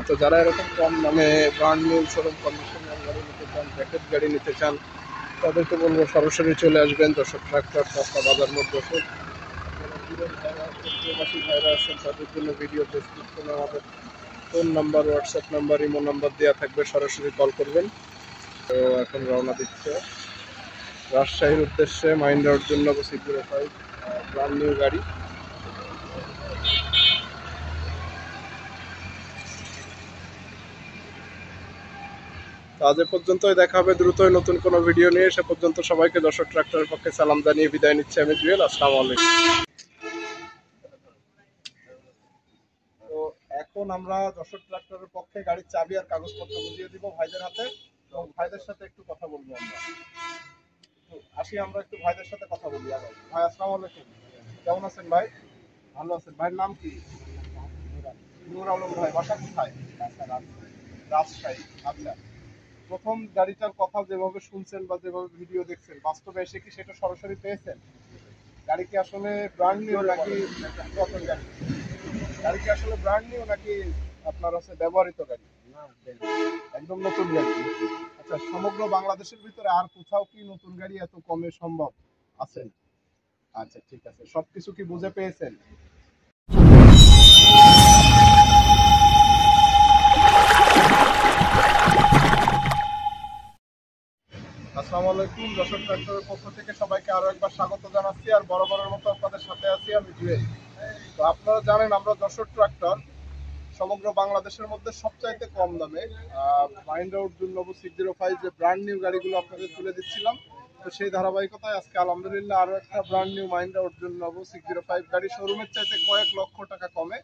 তো যারা এরকম কম দামে ব্র্যান্ড নিউ শোরুম কন্ডিশনের গাড়ি নিতে চান, প্যাকেজ গাড়ি নিতে চান, তাদেরকে বলবো সরাসরি চলে আসবেন যশোর ট্রাক্টর রাস্তা বাজার মোড় যশোর। যারা দূরের ভাইরা আছেন, প্রবাসী ভাইরা আছেন, তাদের জন্য ভিডিও ডেসক্রিপশনে আমাদের phone number, WhatsApp number, imo number দেওয়া থাকবে, সরাসরি কল করবেন। তো এখন রওনা দিচ্ছে রাজশাহীর উদ্দেশ্যে, মাইন্ডার জন্য 605 ব্র্যান্ড নিউ গাড়ি। আজ এ পর্যন্তই, দেখা হবে দ্রুতই নতুন কোনো ভিডিও নিয়ে। সে পর্যন্ত সবাইকে যশোর ট্রাক্টরের পক্ষে সালাম জানিয়ে বিদায় নিচ্ছি আমি জুয়েল। আসসালামু আলাইকুম। তো এখন আমরা যশোর ট্রাক্টরের পক্ষে গাড়ির চাবি আর কাগজপত্র বুঝিয়ে দিব ভাইদের হাতে, এবং ভাইদের সাথে একটু কথা বলবো আমরা। তো আসি আমরা একটু ভাইদের সাথে কথা বলি আগে। ভাই আসসালামু আলাইকুম, কেমন আছেন ভাই? ভালো আছেন। ভাইয়ের নাম কি? নূর আলম ভাই, বাসা কোথায়? রাজশাহী। আচ্ছা, প্রথম গাড়িটার কথা যেভাবে শুনছেন বা যেভাবে ভিডিও দেখছেন, বাস্তবে এসে কি সেটা সরাসরি পেয়েছেন? গাড়ি কি আসলে ব্র্যান্ড নিউ নাকি নতুন গাড়ি? গাড়ি কি আসলে ব্র্যান্ড নিউ নাকি আপনার হচ্ছে ব্যবহৃত গাড়ি? একদম নতুন গাড়ি। আচ্ছা, সমগ্র বাংলাদেশের ভিতরে আর কোথাও কি নতুন গাড়ি এত কমে সম্ভব আছে? আচ্ছা, ঠিক আছে, সবকিছু কি বুঝে পেয়েছেন? আসসালামু আলাইকুম, যশোর ট্রাক্টরের পক্ষ থেকে সবাইকে আরো একবার স্বাগত জানাচ্ছি। আর বরাবরের মতো আপনাদের সাথে আছি আমি জুয়েল। তো আপনারা জানেন আমরা যশোর ট্রাক্টর সমগ্র বাংলাদেশের মধ্যে সবচাইতে কম দামে মাহিন্দ্রা অর্জুন নব 605 যে ব্র্যান্ড নিউ গাড়িগুলো আপনাদের তুলে দিচ্ছিলাম, তো সেই ধারাবাহিকতায় আজকে আলহামদুলিল্লাহ আরো একটা ব্র্যান্ড নিউ মাহিন্দ্রা অর্জুন নব 605 গাড়ি শোরুমের চাইতে কয়েক লক্ষ টাকা কমে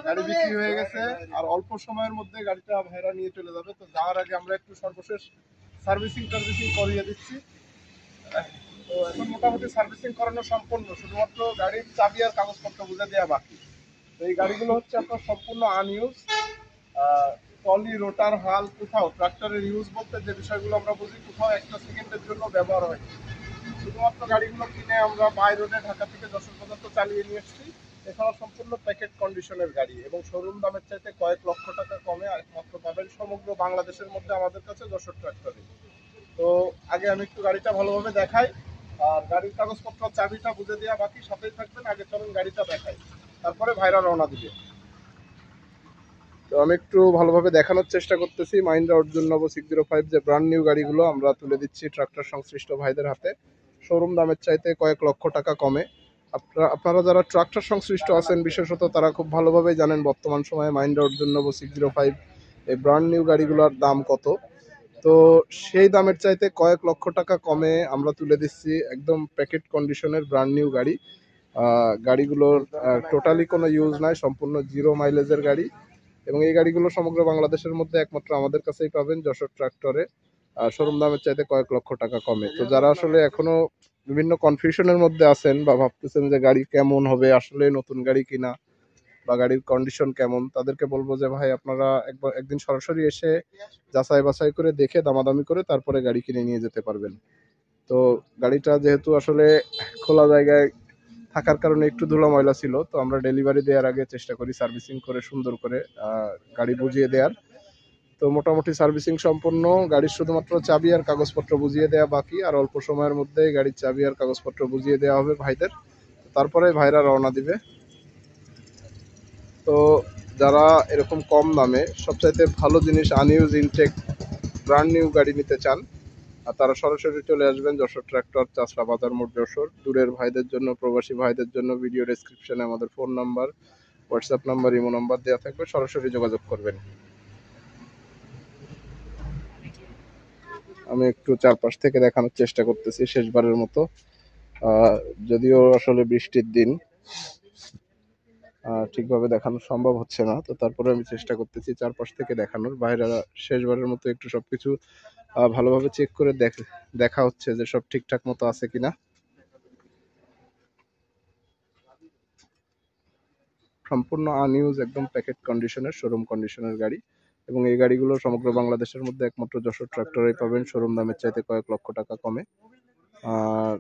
গাড়ি বিক্রি হয়ে গেছে। আর অল্প সময়ের মধ্যে গাড়িটা ভাইরা নিয়ে চলে যাবে। তো যাওয়ার আগে আমরা একটু সর্বশেষ সার্ভিসিং করিয়ে দিচ্ছি। তো এখন মোটামুটি সার্ভিসিং করানো সম্পূর্ণ, শুধুমাত্র গাড়ির চাবি আর কাগজপত্র বুঝে দেওয়া বাকি। তো এই গাড়িগুলো হচ্ছে আপনার সম্পূর্ণ আনইউজ, টলি রোটার হাল কোথাও ট্রাক্টরের ইউজ বলতে যে বিষয়গুলো আমরা বুঝি, কোথাও একটা সেকেন্ডের জন্য ব্যবহার হয়। শুধুমাত্র গাড়িগুলো কিনে আমরা বাই রোডে ঢাকা থেকে যশোর পর্যন্ত চালিয়ে নিয়ে এসেছি। এছাড়া সম্পূর্ণ প্যাকেট কন্ডিশনের গাড়ি এবং শোরুম দামের চাইতে কয়েক লক্ষ টাকা কমে একমাত্র পাবেন সমগ্র বাংলাদেশের মধ্যে আমাদের কাছে যশোর ট্রাক্টরে। তো আগে আমি একটু গাড়িটা ভালোভাবে দেখাই, আর গাড়ির কাগজপত্র চাবিটা বুঝে দেওয়া বাকি, সাথেই থাকবেন। আগে চলুন গাড়িটা দেখাই, তারপরে ভাইরা রওনা দিবে। তো আমি একটু ভালোভাবে দেখানোর চেষ্টা করতেছি মাহিন্দ্রা অর্জুন নব 605 যে ব্র্যান্ড নিউ গাড়িগুলো আমরা তুলে দিচ্ছি ট্রাক্টর সংশ্লিষ্ট ভাইদের হাতে শোরুম দামের চাইতে কয়েক লক্ষ টাকা কমে। আপনারা যারা ট্রাক্টর সংশ্লিষ্ট আছেন বিশেষত তারা খুব ভালোভাবেই জানেন বর্তমান সময়ে মাহিন্দ্রা অর্জুন নব 605 এই ব্র্যান্ড নিউ গাড়িগুলোর দাম কত। তো সেই দামের চাইতে কয়েক লক্ষ টাকা কমে আমরা তুলে দিচ্ছি একদম প্যাকেট কন্ডিশনের ব্র্যান্ড নিউ গাড়ি। গাড়িগুলোর টোটালি কোনো ইউজ নাই, সম্পূর্ণ জিরো মাইলেজের গাড়ি, এবং এই গাড়িগুলো সমগ্র বাংলাদেশের মধ্যে একমাত্র আমাদের কাছেই পাবেন যশোর ট্রাক্টরে শোরুম দামের চাইতে কয়েক লক্ষ টাকা কমে। তো যারা আসলে এখনো বিভিন্ন কনফিউশনের মধ্যে আছেন বা ভাবতেছেন যে গাড়ি কেমন হবে, আসলে নতুন গাড়ি কিনা বা গাড়ির কন্ডিশন কেমন, তাদেরকে বলবো যে ভাই আপনারা একদিন সরাসরি এসে যাচাই বাছাই করে দেখে দামাদামি করে তারপরে গাড়ি কিনে নিয়ে যেতে পারবেন। তো গাড়িটা যেহেতু আসলে খোলা জায়গায় থাকার কারণে একটু ধুলো ময়লা ছিল, তো আমরা ডেলিভারি দেওয়ার আগে চেষ্টা করি সার্ভিসিং করে সুন্দর করে গাড়ি বুঝিয়ে দেওয়ার। তো মোটামুটি সার্ভিসিং সম্পন্ন, গাড়ির শুধুমাত্র চাবি আর কাগজপত্র বুঝিয়ে দেওয়া বাকি। আর অল্প সময়ের মধ্যে গাড়ির চাবি আর কাগজপত্র বুঝিয়ে দেওয়া হবে ভাইদের, তারপরে ভাইরা রওনা দিবে। তো যারা এরকম কম দামে সবচাইতে ভালো জিনিস আনইউজ ইনটেক ব্র্যান্ড নিউ গাড়ি নিতে চান, আর তারা সরাসরি চলে আসবেন যশোর ট্রাক্টর, চাষরা বাজার মোড় যশোর। দূরের ভাইদের জন্য, প্রবাসী ভাইদের জন্য ভিডিও ডেসক্রিপশনে আমাদের phone number, WhatsApp number, imo number দেওয়া থাকবে, সরাসরি যোগাযোগ করবেন। আমি একটু চারপাশ থেকে দেখানোর চেষ্টা করতেছি শেষবারের মতো, যদিও আসলে বৃষ্টির দিন ঠিকভাবে দেখানো সম্ভব হচ্ছে না, তো তারপরে আমি চেষ্টা করতেছি চারপাশ থেকে দেখানোর। বাইরে শেষবারের মতো একটু সবকিছু ভালোভাবে চেক করে দেখা হচ্ছে যে সব ঠিকঠাক মতো আছে কিনা। সম্পূর্ণ আনইউজ একদম প্যাকেট কন্ডিশনের শোরুম কন্ডিশনের গাড়ি, এবং এই গাড়িগুলো সমগ্র বাংলাদেশের মধ্যে একমাত্র যশোর ট্রাক্টরেই পাবেন শোরুম দামের চাইতে কয়েক লক্ষ টাকা কমে। আর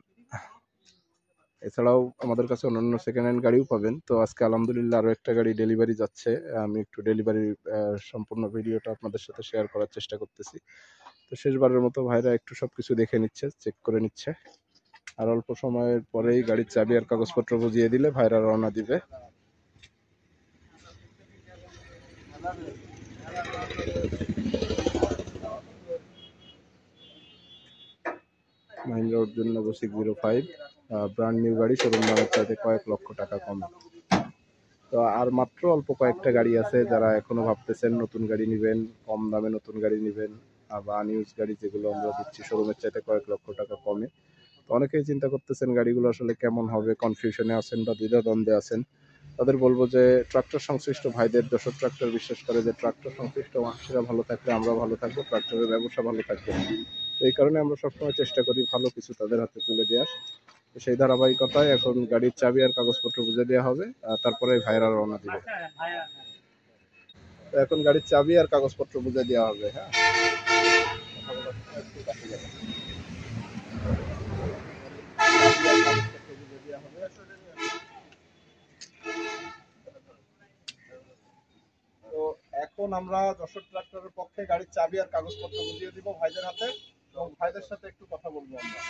এছাড়াও আমাদের কাছে অন্যান্য সেকেন্ড হ্যান্ড গাড়িও পাবেন। তো আজকে আলহামদুলিল্লাহ আরও একটা গাড়ি ডেলিভারি যাচ্ছে। আমি একটু ডেলিভারির সম্পূর্ণ ভিডিওটা আপনাদের সাথে শেয়ার করার চেষ্টা করতেছি। তো শেষবারের মতো ভাইরা একটু সবকিছু দেখে নিচ্ছে, চেক করে নিচ্ছে। আর অল্প সময়ের পরেই গাড়ির চাবি আর কাগজপত্র বুঝিয়ে দিলে ভাইরা রওনা দিবে। মাহিন্দ্রা অর্জুন নব 605 ব্র্যান্ড নিউ গাড়ি, শোরুম দামের চাইতে কয়েক লক্ষ টাকা কম। তো আর মাত্র অল্প কয়েকটা গাড়ি আছে, যারা এখনো ভাবতেছেন নতুন গাড়ি নেবেন, কম দামে নতুন গাড়ি নেবেন বা আনইউজ গাড়ি যেগুলো আমরা দিচ্ছি শোরুমের চাইতে কয়েক লক্ষ টাকা কমে। তো অনেকেই চিন্তা করতেছেন গাড়িগুলো আসলে কেমন হবে, কনফিউশনে আছেন বা দ্বিধাদ্বন্দ্বে আছেন। তাদের বলবো যে ট্রাক্টর সংশ্লিষ্ট ভাইদের, যশোর ট্রাক্টর বিশ্বাস করে যে ট্রাক্টর সংশ্লিষ্ট মানুষেরা ভালো থাকলে আমরা ভালো থাকবো, ট্রাক্টরের ব্যবসা ভালো থাকবে। তো এই কারণে আমরা সবসময় চেষ্টা করি ভালো কিছু তাদের হাতে তুলে দেওয়ার। তো সেই ধারাবাহিকতায় এখন গাড়ির চাবি আর কাগজপত্র বুঝে দেওয়া হবে, তারপরে ভাইরা রওনা দিবে। তো এখন গাড়ির চাবি আর কাগজপত্র বুঝে দেওয়া হবে। হ্যাঁ, তো এখন আমরা যশোর ট্রাক্টরের পক্ষে গাড়ির চাবি আর কাগজপত্র বুঝিয়ে দিব ভাইদের হাতে, এবং ভাইদের সাথে একটু কথা বলবো আমরা।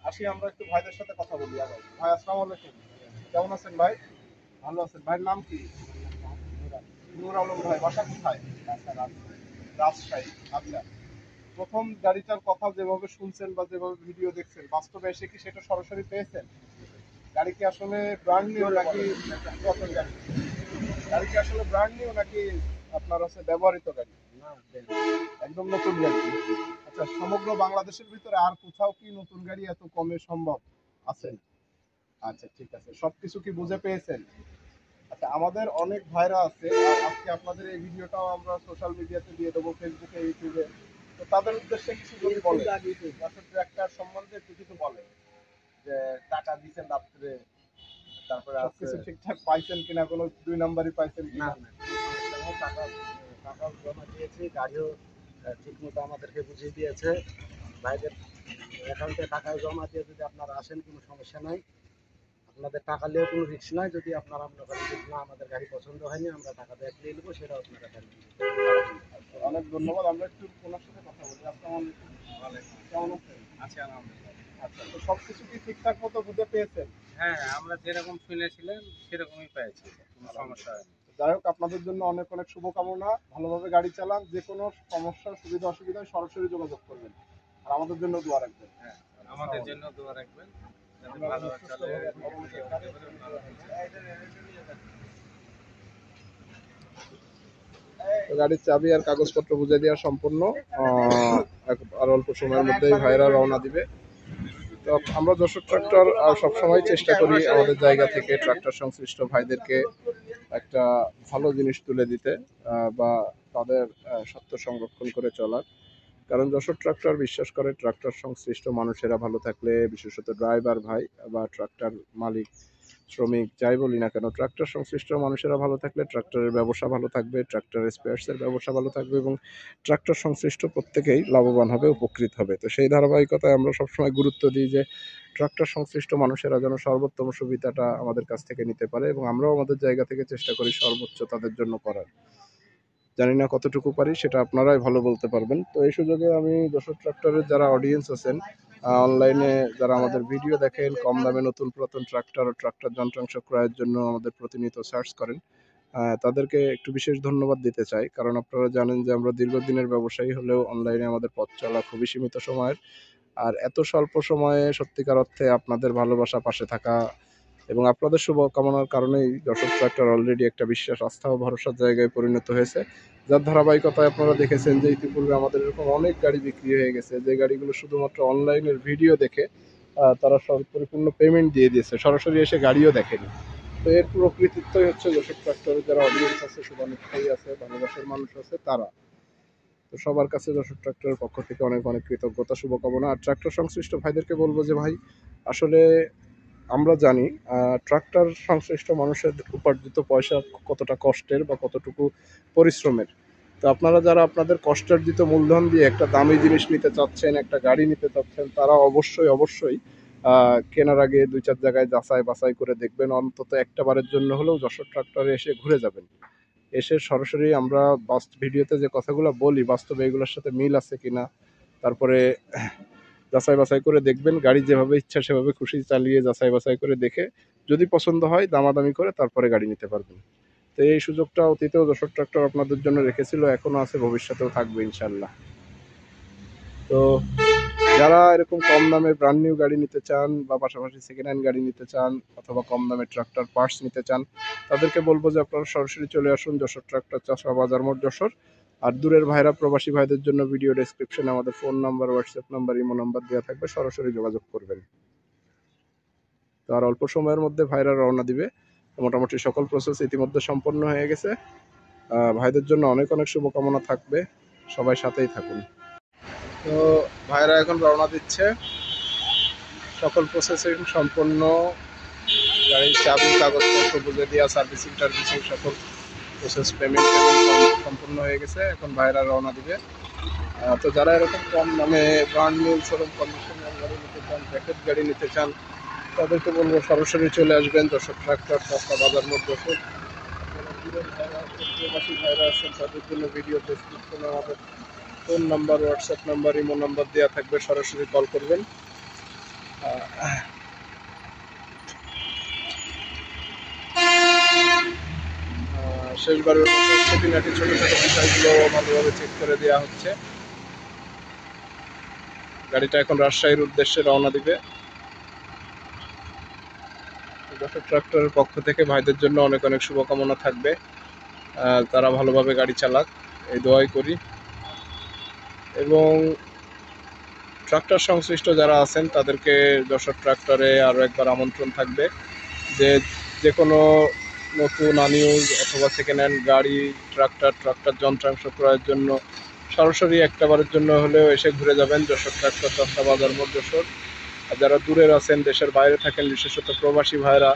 আসি আমরা একটু ভাইদের সাথে কথা বলি। ভাই আসসালামু আলাইকুম, কেমন আছেন ভাই? ভালো আছেন? ভাইয়ের নাম কি? নূর আলম ভাই, বাসা কোথায়? রাজশাহী। আচ্ছা, প্রথম গাড়িটার কথা যেভাবে শুনছেন বা যেভাবে ভিডিও দেখছেন, বাস্তবে এসে কি সেটা সরাসরি পেয়েছেন? গাড়ি কি আসলে ব্র্যান্ড নিউ নাকি নতুন গাড়ি? গাড়ি কি আসলে ব্র্যান্ড নিউ নাকি আপনার হচ্ছে ব্যবহৃত গাড়ি? একদম নতুন গাড়ি। আচ্ছা, সমগ্র বাংলাদেশের ভিতরে আর কোথাও কি নতুন গাড়ি এত কমে সম্ভব আছে? আচ্ছা, ঠিক আছে, সবকিছু কি বুঝে পেয়েছেন? আচ্ছা, আমাদের অনেক ভাইরা আছে, আর আজকে আপনাদের এই ভিডিওটাও আমরা সোশ্যাল মিডিয়াতে দিয়ে দেবো, ফেসবুকে, ইউটিউবে। তো তাদের উদ্দেশ্যে কিছু যদি বলে, যশোর ট্রাক্টর সম্বন্ধে একটু কিছু বলে, যে টাকা দিচ্ছেন রাত্রে, তারপরে সবকিছু ঠিকঠাক পাইছেন কিনা, কোনো দুই নাম্বারই পাইছেন কিনা? টাকা টাকা জমা দিয়েছি, গাড়িও ঠিক মতো আমাদেরকে বুঝিয়ে দিয়েছে। ভাইদের অ্যাকাউন্টে টাকা জমা দিয়ে যদি আপনারা আসেন, কোনো সমস্যা নাই। আপনাদের টাকা নিয়েও কোনো রিস্ক নাই। যদি আপনারা মনে করেন যে না আমাদের গাড়ি পছন্দ হয়নি, আমরা টাকা ব্যাক নিয়ে নেবো, সেটাও আপনারা জানেন। অনেক ধন্যবাদ। আমরা একটু ওনার সাথে কথা বলি। আসসালামু আলাইকুম, কেমন আছেন? আছি আলহামদুলিল্লাহ। আচ্ছা, তো সবকিছু কি ঠিকঠাক মতো বুঝে পেয়েছেন? হ্যাঁ, আমরা যেরকম শুনেছিলাম সেরকমই পেয়েছি, কোনো সমস্যা হয়নি। যাই হোক, আপনাদের জন্য অনেক অনেক শুভকামনা। ভালোভাবে গাড়ি চালান, যে কোনো সমস্যা সুবিধা অসুবিধায় সরাসরি যোগাযোগ করবেন, আর আমাদের জন্য দোয়া রাখবেন। হ্যাঁ, আমাদের জন্য দোয়া রাখবেন, যাতে ভালো চলে। গাড়ির চাবি আর কাগজপত্র বুঝে দেওয়া সম্পূর্ণ, আর অল্প সময়ের মধ্যেই ভাইরা রওনা দিবে। তো আমরা যশোর ট্রাক্টর সবসময় চেষ্টা করি আমাদের জায়গা থেকে ট্রাক্টর সংশ্লিষ্ট ভাইদেরকে একটা ভালো জিনিস তুলে দিতে, বা তাদের স্বার্থ সংরক্ষণ করে চলার। কারণ যশোর ট্রাক্টর বিশ্বাস করে ট্রাক্টর সংশ্লিষ্ট মানুষেরা ভালো থাকলে, বিশেষত ড্রাইভার ভাই বা ট্রাক্টর মালিক, শ্রমিক, যাই বলি না কেন, ট্রাক্টর সংশ্লিষ্ট মানুষেরা ভালো থাকলে ট্রাক্টরের ব্যবসা ভালো থাকবে, ট্রাক্টরের স্পেয়ার্সের ব্যবসা ভালো থাকবে, এবং ট্রাক্টর সংশ্লিষ্ট প্রত্যেকেই লাভবান হবে, উপকৃত হবে। তো সেই ধারাবাহিকতায় আমরা সবসময় গুরুত্ব দিই যে ট্রাক্টর সংশ্লিষ্ট মানুষেরা যেন সর্বোত্তম সুবিধাটা আমাদের কাছ থেকে নিতে পারে, এবং আমরাও আমাদের জায়গা থেকে চেষ্টা করি সর্বোচ্চ তাদের জন্য করার। জানি না কতটুকু পারি, সেটা আপনারাই ভালো বলতে পারবেন। তো এই সুযোগে আমি যশোর ট্রাক্টরের যারা অডিয়েন্স আছেন, অনলাইনে যারা আমাদের ভিডিও দেখেন, কম দামে নতুন পুরাতন ট্রাক্টর ও ট্রাক্টর যন্ত্রাংশ ক্রয়ের জন্য আমাদের প্রতিনিয়ত সার্চ করেন, তাদেরকে একটু বিশেষ ধন্যবাদ দিতে চাই। কারণ আপনারা জানেন যে আমরা দীর্ঘদিনের ব্যবসায়ী হলেও অনলাইনে আমাদের পথ চলা খুবই সীমিত সময়ের। আর এত স্বল্প সময়ে সত্যিকার অর্থে আপনাদের ভালোবাসা, পাশে থাকা এবং আপনাদের শুভকামনার কারণেই যশোর ট্রাক্টর অলরেডি একটা বিশ্বাস, আস্থা ও ভরসার জায়গায় পরিণত হয়েছে। যার ধারাবাহিকতায় আপনারা দেখেছেন যে ইতিপূর্বে আমাদের এরকম অনেক গাড়ি বিক্রি হয়ে গেছে, যে গাড়িগুলো শুধুমাত্র অনলাইনের ভিডিও দেখে তারা পরিপূর্ণ পেমেন্ট দিয়ে দিয়েছে, সরাসরি এসে গাড়িও দেখেনি। তো এর পুরো কৃতিত্বই হচ্ছে যশোর ট্রাক্টরের যারা অডিয়েন্স আছে, শুভানুষ্ঠায়ী আছে, ভালোবাসার মানুষ আছে, তারা। তো সবার কাছে যশোর ট্রাক্টরের পক্ষ থেকে অনেক অনেক কৃতজ্ঞতা, শুভকামনা। আর ট্রাক্টর সংশ্লিষ্ট ভাইদেরকে বলবো যে ভাই, আসলে আমরা জানি ট্রাক্টর সংশ্লিষ্ট মানুষের উপার্জিত পয়সা কতটা কষ্টের বা কতটুকু পরিশ্রমের। তো আপনারা যারা আপনাদের কষ্টার্জিত মূলধন দিয়ে একটা দামি জিনিস নিতে চাচ্ছেন, একটা গাড়ি নিতে চাচ্ছেন, তারা অবশ্যই অবশ্যই কেনার আগে 2-4 জায়গায় যাচাই বাছাই করে দেখবেন, অন্তত একটা বারের জন্য হলেও যশোর ট্রাক্টরে এসে ঘুরে যাবেন। এসে সরাসরি আমরা ভিডিওতে যে কথাগুলো বলি বাস্তবে এগুলোর সাথে মিল আছে কিনা, তারপরে যাচাই বাছাই করে দেখবেন। গাড়ি যেভাবে ইচ্ছা সেভাবে খুশি চালিয়ে যাচাই বাছাই করে দেখে যদি পছন্দ হয় দামাদামি করে তারপরে গাড়ি নিতে পারবেন। তো এই সুযোগটা অতীতেও যশোর ট্রাক্টর আপনাদের জন্য রেখেছিল, এখনো আছে, ভবিষ্যতেও থাকবে ইনশাল্লাহ। তো যারা এরকম কম দামে ব্র্যান্ড নিউ গাড়ি নিতে চান বা পাশাপাশি সেকেন্ড হ্যান্ড গাড়ি নিতে চান অথবা কম দামে ট্রাক্টর পার্টস নিতে চান, তাদেরকে বলবো যে আপনারা সরাসরি চলে আসুন যশোর ট্রাক্টর, চাষা বাজার মোড়, যশোর। আর দূরের ভাইরা, প্রবাসী ভাইদের জন্য ভিডিও ডেসক্রিপশনে আমাদের phone number, WhatsApp number, imo number দেওয়া থাকবে, সরাসরি যোগাযোগ করবেন। তো আর অল্প সময়ের মধ্যে ভাইরা রওনা দিবে। মোটামুটি সকল প্রসেস ইতিমধ্যে সম্পন্ন হয়ে গেছে। ভাইদের জন্য অনেক অনেক শুভকামনা থাকবে, সবাই সাথেই থাকুন। তো ভাইরা এখন রওনা দিচ্ছে, সকল প্রসেসিং সম্পন্ন, গাড়ির চাবি কাগজপত্র বুঝে দেওয়া, সার্ভিসিং টার্ভিসিং সকল প্রসেস, পেমেন্ট সম্পূর্ণ হয়ে গেছে। এখন ভাইরা রওনা দিবে। তো যারা এরকম কম দামে ব্র্যান্ড নিউ শোরুম কন্ডিশনের গাড়ি নিতে চান, প্যাকেট গাড়ি নিতে চান, তাদেরকে বলবো সরাসরি চলে আসবেন যশোর ট্রাক্টর, চাষা বাজার মোড়, যশোর। প্রবাসী ভাইরা আছেন তাদের জন্য ভিডিও ডেসক্রিপশনে আমাদের phone number, WhatsApp number, imo number দেওয়া থাকবে, সরাসরি কল করবেন। শেষবারের মতো খুঁটিনাটি ছোট ছোট বিষয়গুলো ভালোভাবে চেক করে দেওয়া হচ্ছে। গাড়িটা এখন রাজশাহীর উদ্দেশ্যে রওনা দিবে। যশোর ট্রাক্টরের পক্ষ থেকে ভাইদের জন্য অনেক অনেক শুভকামনা থাকবে, তারা ভালোভাবে গাড়ি চালাক, এই দোয়াই করি। এবং ট্রাক্টর সংশ্লিষ্ট যারা আছেন তাদেরকে যশোর ট্রাক্টরে আরও একবার আমন্ত্রণ থাকবে যে কোনো নতুন আনইউজ অথবা সেকেন্ড হ্যান্ড গাড়ি, ট্রাক্টর যন্ত্রাংশ ক্রয়ের জন্য সরাসরি একটাবারের জন্য হলেও এসে ঘুরে যাবেন যশোর ট্রাক্টর, চাষা বাজার মোড়, যশোর। আর যারা দূরের আছেন, দেশের বাইরে থাকেন, বিশেষত প্রবাসী ভাইরা,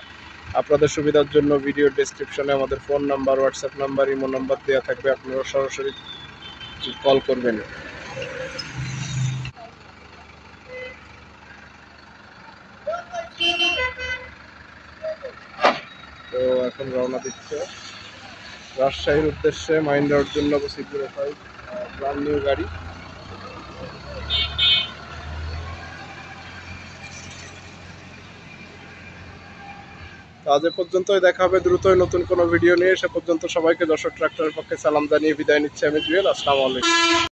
আপনাদের সুবিধার জন্য ভিডিও ডেসক্রিপশনে আমাদের phone number, WhatsApp number, imo number দেওয়া থাকবে, আপনারা সরাসরি কল করবেন। তো এখন রওনা দিচ্ছে রাজশাহীর উদ্দেশ্যে, মাইন্ডার জন্য 605 ব্র্যান্ড নিউ গাড়ি। আজ এ পর্যন্তই, দেখা হবে দ্রুতই নতুন কোনো ভিডিও নিয়ে। সে পর্যন্ত সবাইকে যশোর ট্রাক্টরের পক্ষে সালাম জানিয়ে বিদায় নিচ্ছি আমি জুয়েল। আসসালামু আলাইকুম।